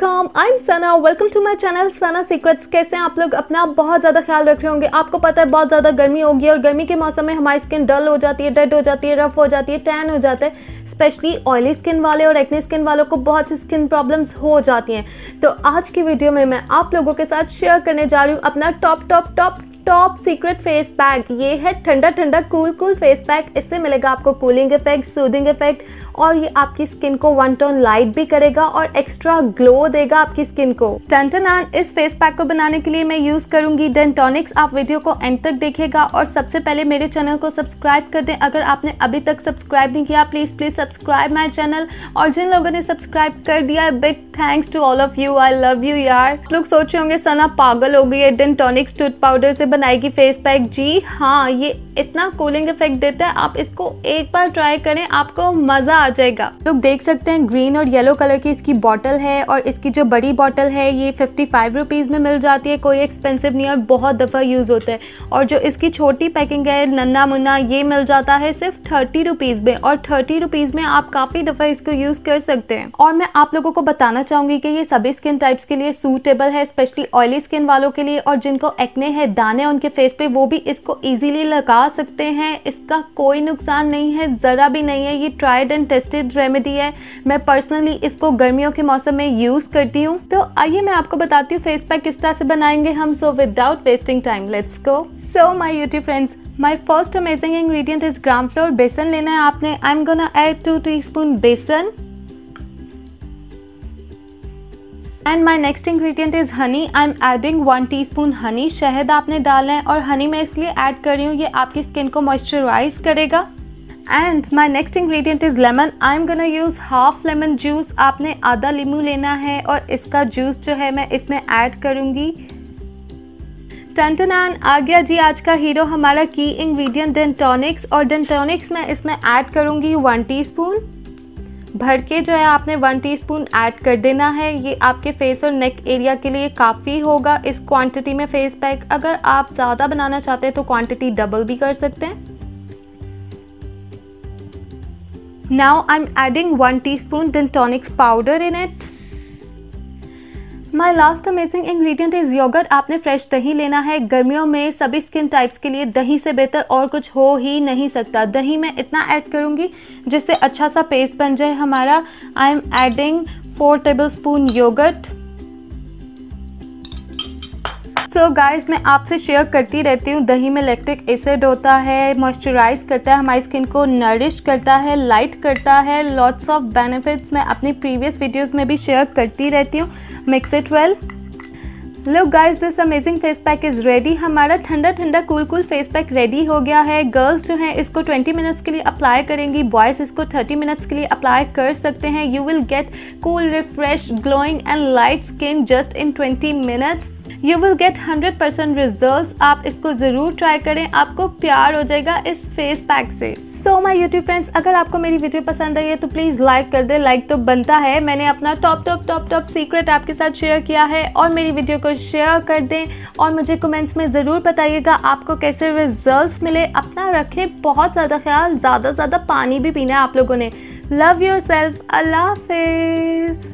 Welcome, I am Sana. Welcome to my channel Sana secrets. कैसे हैं आप लोग? अपना बहुत ज़्यादा ख्याल रख रहे होंगे। आपको पता है बहुत ज़्यादा गर्मी होगी और गर्मी के मौसम में हमारी स्किन डल हो जाती है, डेड हो जाती है, रफ हो जाती है, टैन हो जाता है। स्पेशली ऑयली स्किन वाले और एक्ने स्किन वालों को बहुत सी स्किन प्रॉब्लम्स हो जाती हैं। तो आज की वीडियो में मैं आप लोगों के साथ शेयर करने जा रही हूँ अपना टॉप सीक्रेट फेस पैक। ये है ठंडा ठंडा कूल फेस पैक। इससे मिलेगा आपको कूलिंग इफेक्ट, सूदिंग इफेक्ट और ये आपकी स्किन को वन टोन लाइट भी करेगा और एक्स्ट्रा ग्लो देगा आपकी स्किन को। टन इस फेस पैक को बनाने के लिए मैं यूज करूंगी डेंटोनिक्स। आप वीडियो को एंड तक देखिएगा और सबसे पहले मेरे चैनल को सब्सक्राइब कर दें। अगर आपने अभी तक सब्सक्राइब नहीं किया प्लीज सब्सक्राइब माई चैनल। और जिन लोगों ने सब्सक्राइब कर दिया है, big thanks to all of you. I love you यार। लोग सोच रहे होंगे सना पागल हो गई है, डेंटोनिक्स टूथ पाउडर से बनाएगी फेस पैक। जी हाँ, ये इतना कूलिंग इफेक्ट देता है। आप इसको एक बार ट्राई करें, आपको मजा आ जाएगा। लोग देख सकते हैं ग्रीन और येलो कलर की इसकी बॉटल है और इसकी जो बड़ी बॉटल है ये 55 रुपीज़ में मिल जाती है। कोई एक्सपेंसिव नहीं और बहुत दफ़ा यूज़ होता है। और जो इसकी छोटी पैकिंग है नन्ना मुन्ना, ये मिल जाता है सिर्फ 30 रुपीज़ में। और 30 रुपीज़ में आप काफ़ी दफ़ा इसको यूज़ कर सकते हैं। और मैं आप लोगों को बताना चाहूँगी कि ये सभी स्किन टाइप्स के लिए सूटेबल है, स्पेशली ऑयली स्किन वालों के लिए। और जिनको एक्ने है, दाने उनके फेस पे, वो भी इसको ईजिली लगा सकते हैं। इसका कोई नुकसान नहीं है, ज़रा भी नहीं है। ये ट्राइड एंड टेस्टेड रेमेडी है। मैं पर्सनली इसको गर्मियों के मौसम में यूज करती हूँ। तो आइए मैं आपको बताती हूँ फेस पैक किस तरह से बनाएंगे हम। So without wasting time let's go. So my YouTube friends, my first amazing ingredient is gram flour. बेसन लेना है आपने। I am gonna add 2 teaspoon besan and my next ingredient is honey. I am adding 1 teaspoon honey. शहद आपने डालना है और हनी मैं इसलिए ऐड कर रही हूँ, ये आपकी स्किन को मॉइस्चराइज करेगा। And my next ingredient is lemon. I am gonna use half lemon juice. आपने आधा नींबू लेना है और इसका जूस जो है मैं इसमें ऐड करूँगी। टन आ गया जी आज का हीरो, हमारा की इंग्रेडिएंट डेंटोनिक्स। और डेंटोनिक्स मैं इसमें ऐड करूँगी 1 टीस्पून भर के जो है आपने 1 टीस्पून ऐड कर देना है। ये आपके फेस और नेक एरिया के लिए काफ़ी होगा इस क्वांटिटी में फेस पैक। अगर आप ज़्यादा बनाना चाहते हैं तो क्वांटिटी डबल भी कर सकते हैं। Now I'm adding 1 teaspoon Dentonix powder in it. My last amazing ingredient is yogurt. आपने फ्रेश दही लेना है। गर्मियों में सभी स्किन टाइप्स के लिए दही से बेहतर और कुछ हो ही नहीं सकता। दही मैं इतना ऐड करूँगी जिससे अच्छा सा पेस्ट बन जाए हमारा। I am adding 4 tablespoon yoghurt. So guys, मैं आपसे शेयर करती रहती हूँ, दही में लैक्टिक एसिड होता है, मॉइस्चराइज करता है, हमारी स्किन को नरिश करता है, लाइट करता है। लॉट्स ऑफ बेनिफिट्स मैं अपनी प्रीवियस वीडियोस में भी शेयर करती रहती हूँ। Mix it well. Look guys, this amazing face pack is ready. हमारा ठंडा ठंडा कूल फेस पैक रेडी हो गया है। गर्ल्स जो हैं इसको 20 मिनट्स के लिए अप्लाई करेंगी, बॉयज़ इसको 30 मिनट्स के लिए अप्लाई कर सकते हैं। You will get cool, refresh, glowing and light skin just in 20 minutes. You will get 100% result. आप इसको ज़रूर ट्राई करें, आपको प्यार हो जाएगा इस फेस पैक से। सो माय यूट्यूब फ्रेंड्स, अगर आपको मेरी वीडियो पसंद आई है तो प्लीज़ लाइक कर दे। लाइक तो बनता है। मैंने अपना टॉप सीक्रेट आपके साथ शेयर किया है और मेरी वीडियो को शेयर कर दें और मुझे कमेंट्स में ज़रूर बताइएगा आपको कैसे रिजल्ट्स मिले। अपना रखें बहुत ज़्यादा ख्याल, ज़्यादा पानी भी पीना है आप लोगों ने। Love your self. अल्लाह हाफिज़।